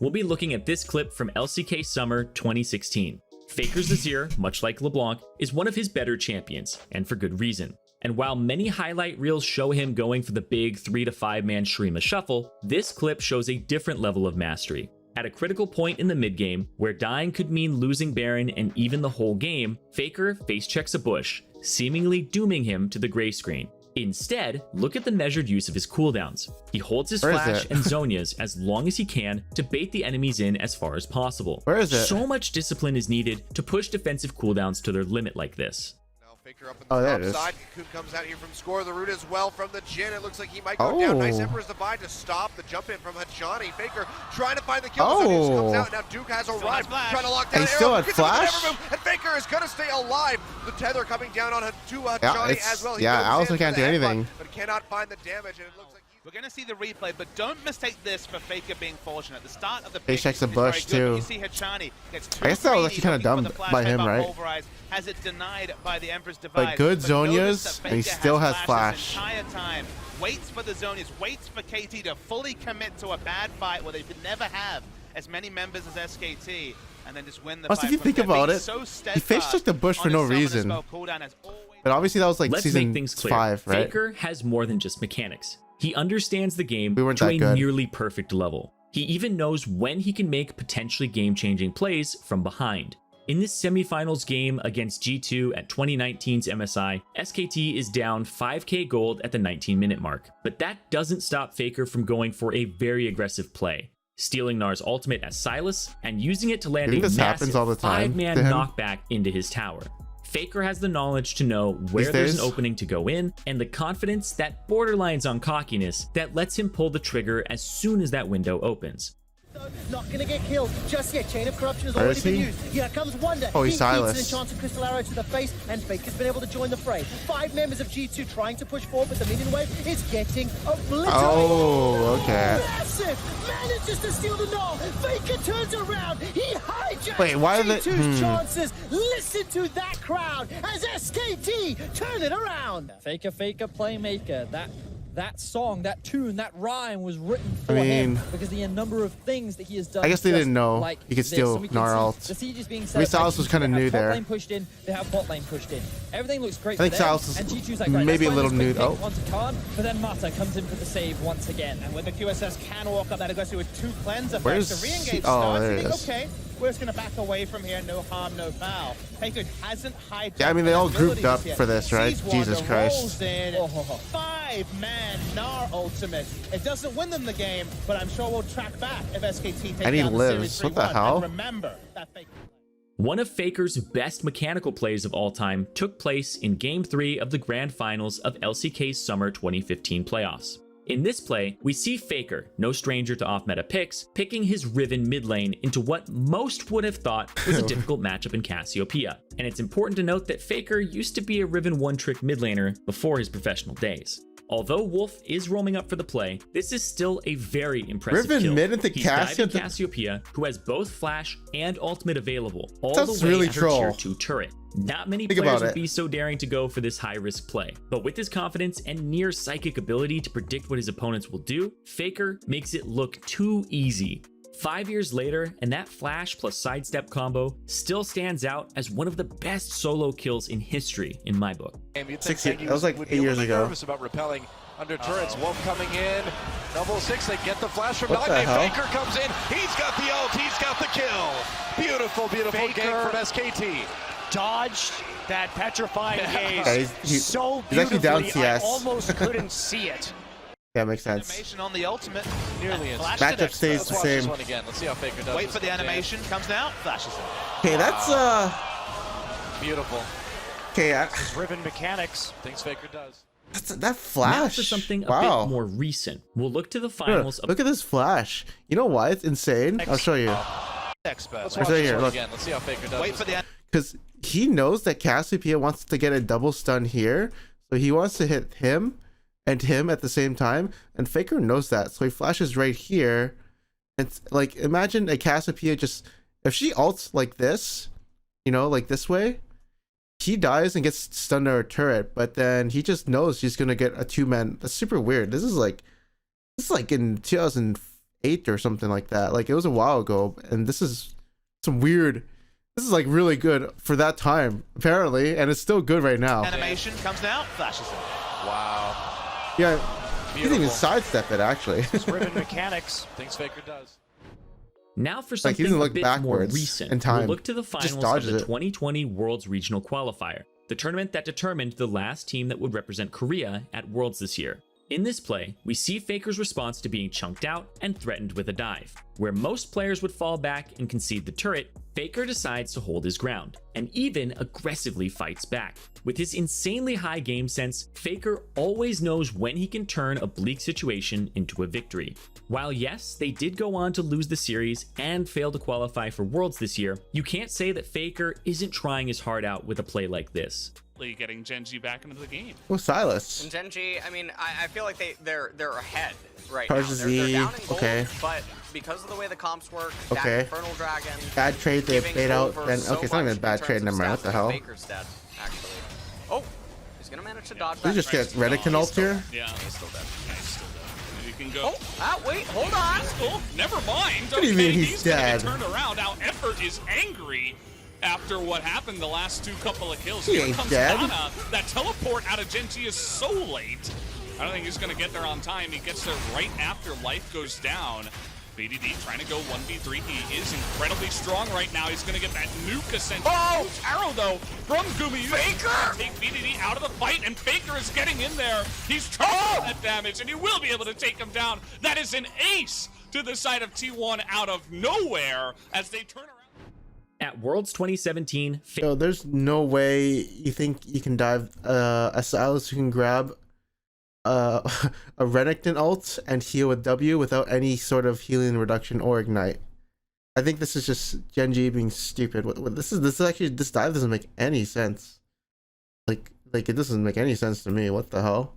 we'll be looking at this clip from LCK Summer 2016. Faker's Azir, much like LeBlanc, is one of his better champions, and for good reason. And while many highlight reels show him going for the big 3 to 5 man Shurima shuffle, this clip shows a different level of mastery. At a critical point in the mid game, where dying could mean losing Baron and even the whole game, Faker face checks a bush, seemingly dooming him to the gray screen. Instead, look at the measured use of his cooldowns. He holds his flash and Zhonya's as long as he can to bait the enemies in as far as possible. Where is it? So much discipline is needed to push defensive cooldowns to their limit like this. Faker up on the top side. Cocoon comes out here from score the root as well from the Jhin. It looks like he might go down. Nice Emperor's Divide to stop the jump in from Hachani. Faker trying to find the kill. Comes out. Now Duke has arrived. Trying to lock down He still had flash. And Faker is going to stay alive. The tether coming down on Hachani as well. Alice can't do anything. But cannot find the damage. And it looks like we're going to see the replay, but don't mistake this for Faker being fortunate. The start of the pick checks a bush too. You see Hachani gets I guess that was actually kind of dumb by him, right? Has it denied by the Emperor's Divide. Like good Zhonya's, and he still has flash. Entire time. Waits for the Zhonya's, waits for KT to fully commit to a bad fight where they could never have as many members as SKT, and then just win the fight. If you think about it, he face checked the bush for no reason. But obviously that was like season 5, right? Faker has more than just mechanics. He understands the game to a nearly perfect level. He even knows when he can make potentially game-changing plays from behind. In this semifinals game against G2 at 2019's MSI, SKT is down 5k gold at the 19-minute mark. But that doesn't stop Faker from going for a very aggressive play, stealing Nar's ultimate as Sylas and using it to land a massive 5-man knockback into his tower. Faker has the knowledge to know where there's an opening to go in, and the confidence that borderlines on cockiness that lets him pull the trigger as soon as that window opens. Not gonna get killed just yet. Chain of Corruption has already been used. Here comes Wonder. Oh, he's Sylas. An enchanted crystal arrow to the face, and Faker's been able to join the fray. 5 members of G2 trying to push forward, but the minion wave is getting obliterated. Oh, okay. Massive! Manages to steal the Gnaw. Faker turns around. He hijacks G2's chances. Listen to that crowd as SKT turn it around. Faker, playmaker. That song, that tune, that rhyme was written for him because the number of things that he has done. I guess they didn't know he could steal Gnar ult. The siege is being set up. Sylas was kind of new there. Top lane pushed in, they have bot lane pushed in. Everything looks great. I think Sylas is like, maybe a little new. Oh, but then Mata comes in for the save once again. And when the QSS can walk up that aggressive with 2 cleanser effects, the re-engage starts, there it is. Okay, we're just going to back away from here. No harm, no foul. Faker hasn't hijacked. Yeah, I mean, they all grouped up for this, right? Jesus Christ. 5-man Gnar ultimate. It doesn't win them the game, but I'm sure we'll track back if SKT take and he down lives. The what the hell? And remember that Faker. One of Faker's best mechanical plays of all time took place in Game 3 of the Grand Finals of LCK's Summer 2015 playoffs. In this play, we see Faker, no stranger to off-meta picks, picking his Riven mid lane into what most would have thought was a difficult matchup in Cassiopeia. And it's important to note that Faker used to be a Riven one-trick mid laner before his professional days. Although Wolf is roaming up for the play, this is still a very impressive Riven kill. mid into He's diving Cassiopeia, who has both flash and ultimate available, all the way really at her tier 2 turret. Not many players would be so daring to go for this high-risk play, but with his confidence and near psychic ability to predict what his opponents will do, Faker makes it look too easy. 5 years later, and that flash plus sidestep combo still stands out as one of the best solo kills in history in my book. 6 years, that was like 8 years ago. Nervous about repelling under turrets. Wolf coming in. Double 6. They get the flash from What the Nightmare. hell? Faker comes in. He's got the ult. He's got the kill. Beautiful, beautiful game from SKT. Dodged that petrifying gaze he's so actually beautifully, down I CS. almost couldn't see it. Yeah, makes sense. Animation on the ultimate. Nearly in. Matchup stays the Let's watch same. this one again. Let's see how Faker does. Wait for the animation. Comes now. Flashes it. Okay, that's beautiful. Okay, Riven mechanics. Things Faker does. that flash. Now for something a bit more recent, we'll look to the finals. Look at this flash. You know why it's insane? I'll show you. Let's watch right this here. one Look. again. Let's see how Faker does. Wait for the Because he knows that Cassiopeia wants to get a double stun here, so he wants to hit him and him at the same time, and Faker knows that, so he flashes right here. It's like, imagine a Cassiopeia just, if she ults like this, you know, like this way, he dies and gets stunned to her turret, but then he just knows she's gonna get a 2-man. That's super weird. This is like in 2008 8 or something like that. Like it was a while ago, and this is some weird. This is like really good for that time, apparently, and it's still good right now. Animation comes out, flashes it. Wow. Yeah, he didn't even sidestep it actually. Ribbon mechanics. Things Faker does. Now for Like, something he doesn't a look bit backwards more recent, in time. we'll look to the Just finals of dodges the it. 2020 Worlds Regional Qualifier, the tournament that determined the last team that would represent Korea at Worlds this year. In this play, we see Faker's response to being chunked out and threatened with a dive. Where most players would fall back and concede the turret, Faker decides to hold his ground, and even aggressively fights back. With his insanely high game sense, Faker always knows when he can turn a bleak situation into a victory. While yes, they did go on to lose the series and fail to qualify for Worlds this year, you can't say that Faker isn't trying his heart out with a play like this. Getting Gen.G back into the game. Well, Silas. And Gen.G, I mean, I feel like they're ahead right Charge now. Z, They're down in gold, okay. But because of the way the comps work, Okay. that Infernal Dragon, Bad trade they giving paid out, over and so okay, it's not even a much bad in trade. terms Never of mind. What the stats hell? in Faker's stead, actually. Oh, he's gonna manage to dodge We that. just get Redick and ult here. Yeah. He's still dead. He's still dead. You can go. Oh, wait, hold on. Oh, never mind. What do you mean he's he's gonna dead? get turned around. Now Effort is angry after what happened the last 2 couple of kills. He Here ain't comes dead. Ana. That teleport out of Gen.G is so late. I don't think he's gonna get there on time. He gets there right after life goes down. BDD trying to go 1v3. He is incredibly strong right now. He's gonna get that nuke ascension. Oh, arrow though from Gumi. Faker! Take BDD out of the fight, and Faker is getting in there. He's trying that damage, and he will be able to take him down. That is an ace to the side of T1 out of nowhere as they turn around. At Worlds 2017, Yo, there's no way you think you can dive a Silas who can grab a Renekton ult and heal with W without any sort of healing reduction or ignite. I think this is just Gen.G being stupid. This dive doesn't make any sense. Like it doesn't make any sense to me. What the hell?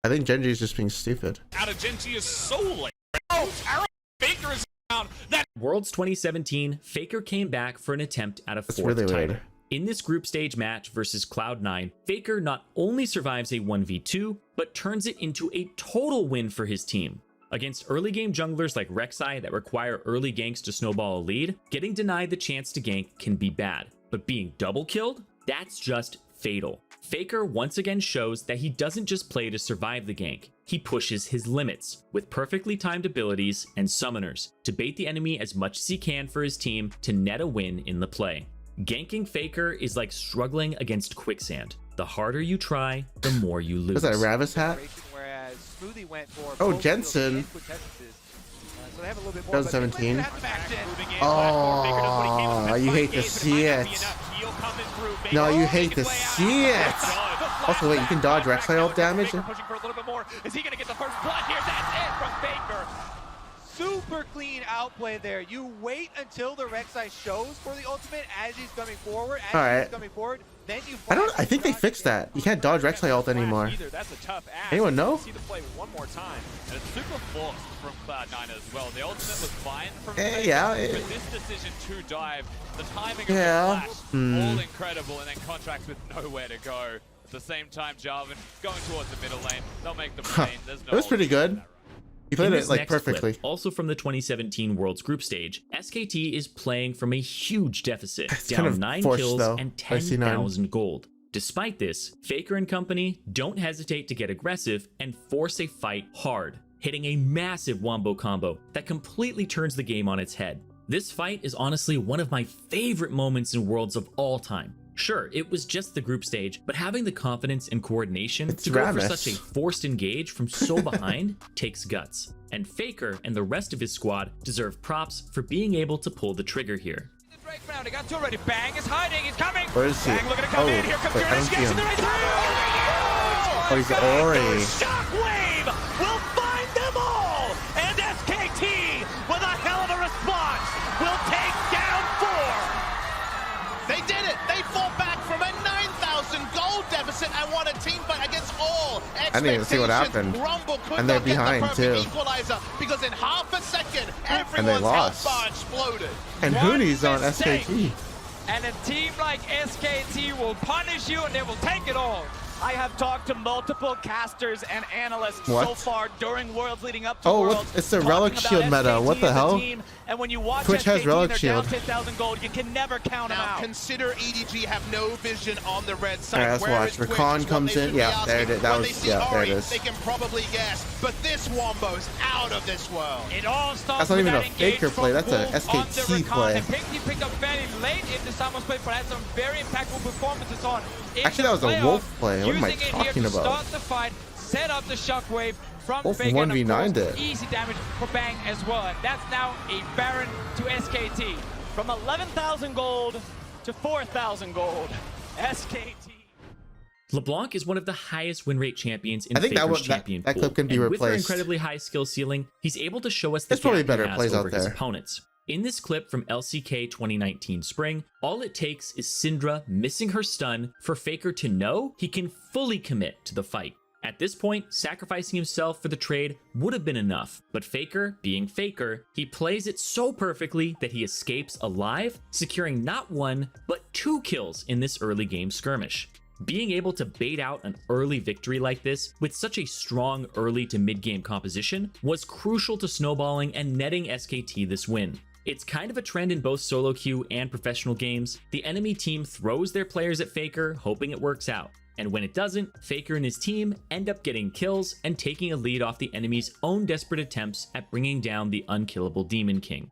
I think Gen.G is just being stupid. Out of Gen.G is so late. Oh, arrow. Faker is down. That Worlds 2017, Faker came back for an attempt at a That's fourth really title. weird. In this group stage match versus Cloud9, Faker not only survives a 1v2, but turns it into a total win for his team. Against early game junglers like Rek'Sai that require early ganks to snowball a lead, getting denied the chance to gank can be bad, but being double killed? That's just fatal. Faker once again shows that he doesn't just play to survive the gank, he pushes his limits with perfectly timed abilities and summoners to bait the enemy as much as he can for his team to net a win in the play. Ganking Faker is like struggling against quicksand. The harder you try, the more you lose. Was that a Ravis hat? Oh, Jensen. 2017. Oh, you hate to see it. No, you hate to see it. Also, wait, you can dodge Rek'Sai ult damage? Pushing for a little bit more. Is he gonna get the first blood here? That's it from Faker. Super clean outplay there. You wait until the Rek'Sai shows for the ultimate as he's coming forward. As All right. he's coming forward, then you I think they fixed that. You can't dodge Rek'Sai ult anymore. That's a tough ask. Anyone know? See the play one more time. And it's super forced from Cloud9 as well. The ultimate was fine from Yeah. but this decision to dive, the timing Yeah. of the flash, all incredible, and then contracts with nowhere to go. At the same time, Jarvan going towards the middle lane. They'll make the lane. There's no It was pretty good. He played In it this like next perfectly. clip, also from the 2017 Worlds group stage, SKT is playing from a huge deficit, It's down kind of 9 forced, kills though. and I see 9. 10,000 gold. Despite this, Faker and company don't hesitate to get aggressive and force a fight hard, hitting a massive wombo combo that completely turns the game on its head. This fight is honestly one of my favorite moments in Worlds of all time. Sure, it was just the group stage, but having the confidence and coordination It's to go for Ramus. such a forced engage from so behind takes guts. And Faker and the rest of his squad deserve props for being able to pull the trigger here. He got two already. Bang is hiding. He's coming. Where is he? Bang looking to come in. Oh, Here comes wait, I don't see him. Oh, Oh, he's Ori. Shockwave will find them all. And SKT, with a hell of a response, will take down 4. They did it! They fought back from a 9,000 gold deficit and won a team fight against all expectations. I didn't even see what happened. Rumble could And they're not get behind, the perfect too. equalizer because in half a second, And they everyone's health lost. bar exploded. And Hooney's on SKT. And a team like SKT will punish you and they will take it all. I have talked to multiple casters and analysts so far during Worlds leading up to Oh, Worlds. it's the relic shield meta. What the hell? And when you watch Twitch has SKT, relic they're shield. down 10,000 gold. You can never count them out. Consider EDG have no vision on the red side. Alright, let's watch. Rakan comes in. Yeah, there it is. That was, yeah, there it is. They can probably guess, but this Wombo's out of this world. It all starts That's not with even a that Faker play. That's a SKT play. He picked up fairly late into someone's play, but had some very impactful performances on. Actually, that was a Wolf play. What am I talking about? Start the fight, set up the shockwave from Wolf Faker, 1v9'd it. Easy damage for Bang as well. And that's now a Baron to SKT. From 11,000 gold to 4,000 gold. SKT. LeBlanc is one of the highest win rate champions in I think Faker's champion that pool. clip can be and with her replaced. incredibly high skill ceiling, he's able to show us the There's probably gap he better has plays over out his there. opponents. In this clip from LCK 2019 Spring, all it takes is Syndra missing her stun for Faker to know he can fully commit to the fight. At this point, sacrificing himself for the trade would have been enough, but Faker, being Faker, he plays it so perfectly that he escapes alive, securing not one, but 2 kills in this early game skirmish. Being able to bait out an early victory like this with such a strong early to mid-game composition was crucial to snowballing and netting SKT this win. It's kind of a trend in both solo queue and professional games. The enemy team throws their players at Faker, hoping it works out. And when it doesn't, Faker and his team end up getting kills and taking a lead off the enemy's own desperate attempts at bringing down the unkillable Demon King.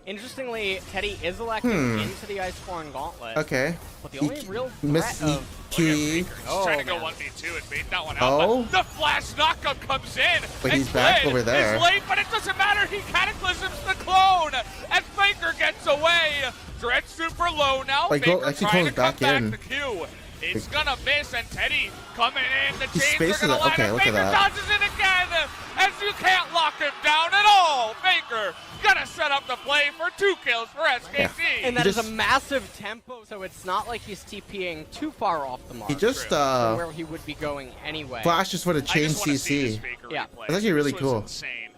Interestingly, Teddy is elected into the Iceborne Gauntlet. Okay. But the only real Miss threat of... Key. He's trying to go 1v2 and bait that one out. Oh. But the flash knockup comes in. But and he's back Glenn over there. Is late, but it doesn't matter. He cataclysms the clone. And Faker gets away. Dread super low now. Like, Faker actually trying to comes come back in. back to Q. It's gonna miss, and Teddy coming in. The chains spaces are gonna it. line Okay, up. look at Faker that. dodges it again, as you can't lock him down at all. Faker gonna set up the play for 2 kills for SKT. And that is a massive tempo, so it's not like he's TPing too far off the mark. He just from where he would be going anyway. flashes for the chain CC. Yeah. That's actually really cool. Insane.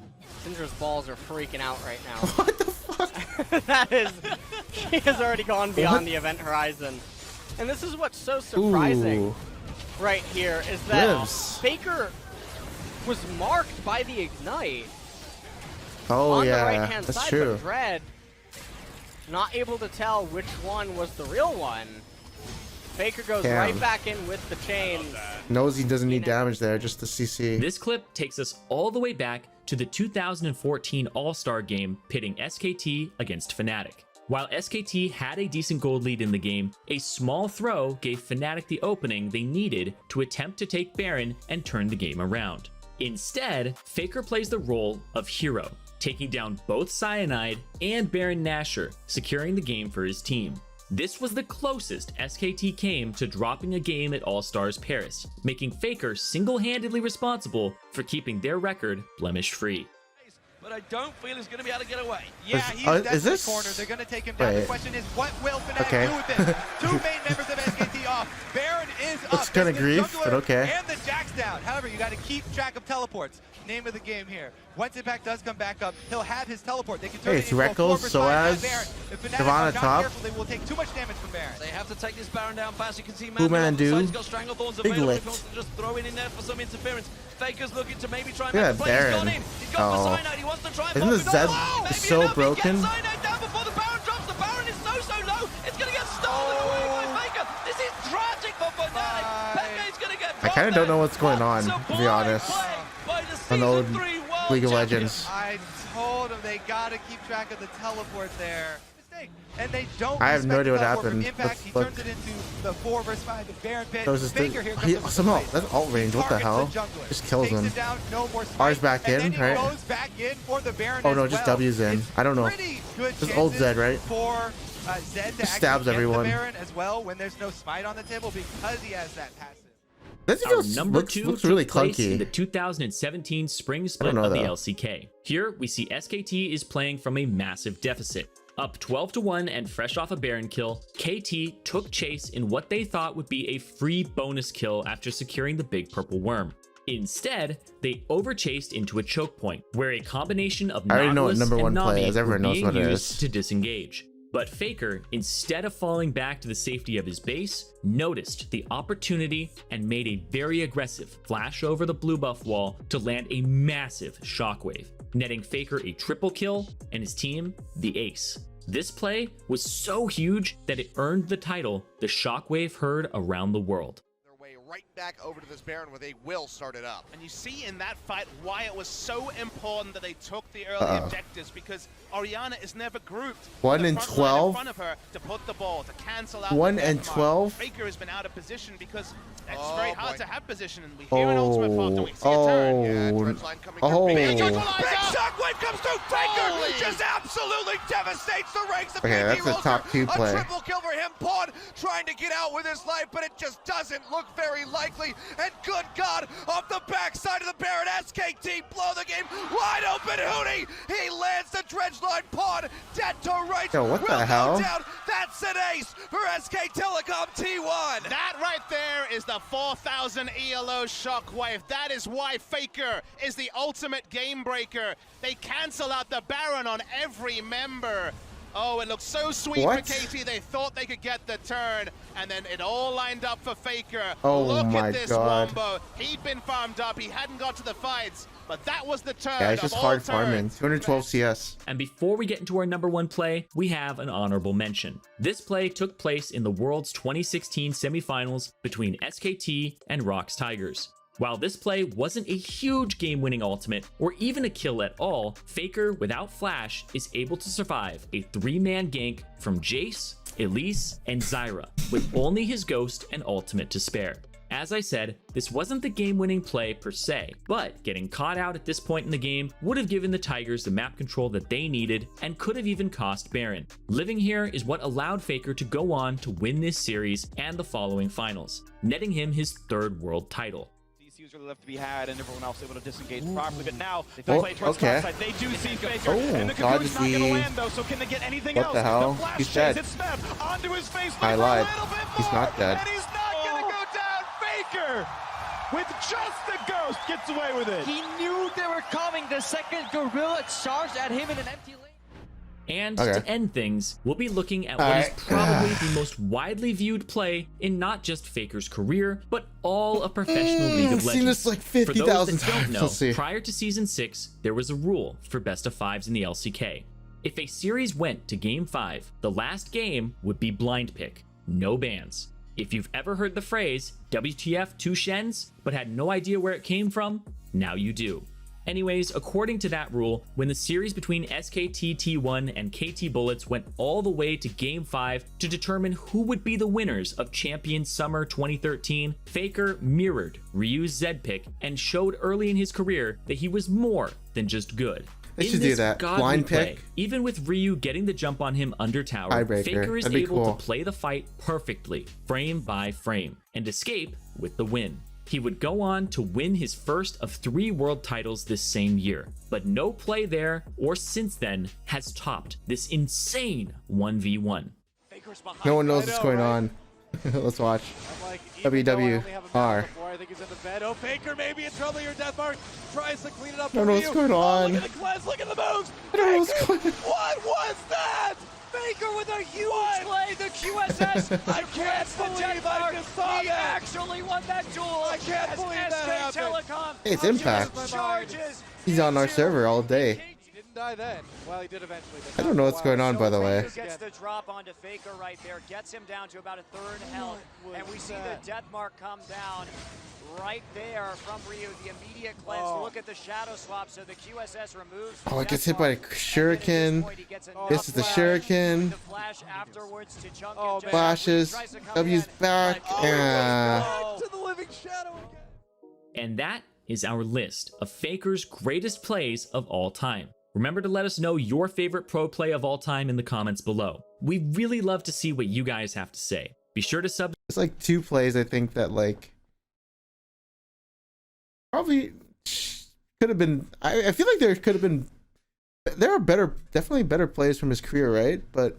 Syndra's balls are freaking out right now. What the fuck? That is, he has already gone beyond the event horizon. And this is what's so surprising right here is that Faker was marked by the Ignite on the right-hand that's side, true. but Dread not able to tell which one was the real one. Faker goes right back in with the chain. Knows he doesn't need damage there, just the CC. This clip takes us all the way back to the 2014 All-Star game pitting SKT against Fnatic. While SKT had a decent gold lead in the game, a small throw gave Fnatic the opening they needed to attempt to take Baron and turn the game around. Instead, Faker plays the role of hero, taking down both Cyanide and Baron Nashor, securing the game for his team. This was the closest SKT came to dropping a game at All-Stars Paris, making Faker single-handedly responsible for keeping their record blemish-free. But I don't feel he's going to be able to get away. Yeah, he's definitely cornered. They're going to take him down. The question is, what will Fnatic do with this? 2 main members of SKT off. Baron is up. Looks kind of grief, but okay. And the Jack's down. However, you got to keep track of teleports. Name of the game here. Once Impact does come back up, he'll have his teleport. They can turn it into a 4 versus 5 Baron. If Fnatic are not careful, they will take too much damage from Baron. They have to take this Baron down fast. You can see Man He's got Stranglethorns Big available. lit. He wants to just throw it in there for some interference. Faker's looking to maybe try and Look make at the play. He's got Baron. him. He's got the Cyanide. He wants to try and Isn't the pop it Zed off. Maybe so enough. broken? He gets Cyanide down before the Baron drops. The Baron is so low. It's going to get stolen away by Faker. This is tragic for Fnatic. Peke's going to get I kind of don't know what's going on, to be honest. An old League of Legends. I told them they got to keep track of the teleport there. Mistake. And they don't. I have no idea what happened. Impact, he turns it into the 4 versus 5, the Baron pit. Faker here He, comes somehow, that's alt range. What the hell? Just kills him. R's back in, right? Goes back in for the Baron Oh no, as just well. W's in. I don't know. Just old Zed, right? For Zed to Just stabs actually everyone. get the Baron as well when there's no smite on the table because he has that passive. This Our number 2 looks really took place in clunky. the 2017 spring split of the LCK. Here, we see SKT is playing from a massive deficit. Up 12-1 and fresh off a Baron kill, KT took chase in what they thought would be a free bonus kill after securing the big purple worm. Instead, they overchased into a choke point, where a combination of I already know what Nautilus number and 1 play Nami is. Everyone were knows being what it used is. to disengage. But Faker, instead of falling back to the safety of his base, noticed the opportunity and made a very aggressive flash over the blue buff wall to land a massive shockwave, netting Faker a triple kill and his team the ace. This play was so huge that it earned the title the Shockwave heard around the world. Right back over to this Baron where they will start it up. And you see in that fight why it was so important that they took the early objectives, because Orianna is never grouped. 1 and 12. In front of her to put the ball, to cancel out 1 and 12. Faker has been out of position because it's very hard to have position, and we hear an ultimate pop, and we see a turn. Yeah, Dredgeline coming through. Big shockwave comes through. Faker just absolutely devastates the ranks of Okay, that's a top 2 play. A triple kill for him. Pawn trying to get out with his life, but it just doesn't look very likely. And good God, off the backside of the Baron, SKT blow the game wide open. Hootie, he lands the Dredgeline. Pawn dead to right. Yo, what the hell? Down. That's an ace for SK Telecom T1. That right there is the 4000 ELO shockwave. That is why Faker is the ultimate game breaker. They cancel out the Baron on every member. Oh, it looks so sweet for KT. They thought they could get the turn, and then it all lined up for Faker. Oh, look my at this God. Wombo. He'd been farmed up. He hadn't got to the fights, but that was the turn. Yeah, it's just hard farming. 212 CS. And before we get into our number 1 play, we have an honorable mention. This play took place in the World's 2016 semifinals between SKT and ROX Tigers. While this play wasn't a huge game-winning ultimate or even a kill at all, Faker, without flash, is able to survive a 3-man gank from Jace, Elise, and Zyra, with only his ghost and ultimate to spare. As I said, this wasn't the game-winning play per se, but getting caught out at this point in the game would have given the Tigers the map control that they needed and could have even cost Baron. Living here is what allowed Faker to go on to win this series and the following finals, netting him his 3rd world title. Really left to be had, and everyone else able to disengage properly. But now they play towards topside. They do see Faker, and the Cocoon's not going to land though. So can they get anything else? What the hell? The He's dead. Onto his face. I lied. He's not dead. And he's not going to go down. Faker, with just the ghost, gets away with it. He knew they were coming. The second gorilla charged at him in an empty lane. And to end things, we'll be looking at what is probably the most widely viewed play in not just Faker's career, but all of professional League of Legends. I've seen this like 50,000 times. Let's see. Prior to Season 6, there was a rule for best of 5s in the LCK. If a series went to Game 5, the last game would be blind pick, no bans. If you've ever heard the phrase, WTF 2 Shens, but had no idea where it came from, now you do. Anyways, according to that rule, when the series between SKT T1 and KT Bullets went all the way to Game 5 to determine who would be the winners of Champion Summer 2013, Faker mirrored Ryu's Zed pick and showed early in his career that he was more than just good. They should do that. Blind pick. Even with Ryu getting the jump on him under tower, Faker is able to play the fight perfectly, frame by frame, and escape with the win. He would go on to win his first of 3 world titles this same year, but no play there or since then has topped this insane 1v1. No one knows what's going on. Let's watch. WWR. I think he's in the bed. Oh, Faker maybe in trouble here. Deathmark tries to clean it up. I don't know what's going on. Look at the cleanse, look at the moves. I don't know what's going on. What was that? Faker with a huge play, the QSS. I can't believe I just saw he that. actually won that duel. I can't believe that happened. Telecom. Hey, it's Impact. He's on our server all day. He didn't die then. Well, he did eventually. I don't know what's going on, by the way. Gets the drop onto Faker right there, gets him down to about a 3rd health, and we see the death mark come down right there from Ryu. The immediate cleanse. Look at the shadow swap. So the QSS removes. Oh, it gets hit by a shuriken. This is the shuriken. Flashes. W's back. To the living shadow again. And that is our list of Faker's greatest plays of all time. Remember to let us know your favorite pro play of all time in the comments below. We really love to see what you guys have to say. Be sure to sub. It's like 2 plays I think that like probably could have been. I feel like there could have been. There are definitely better plays from his career, right? But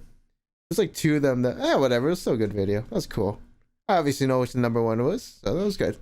there's like 2 of them that whatever. It was still a good video. That was cool. I obviously know which the number 1 was, so that was good.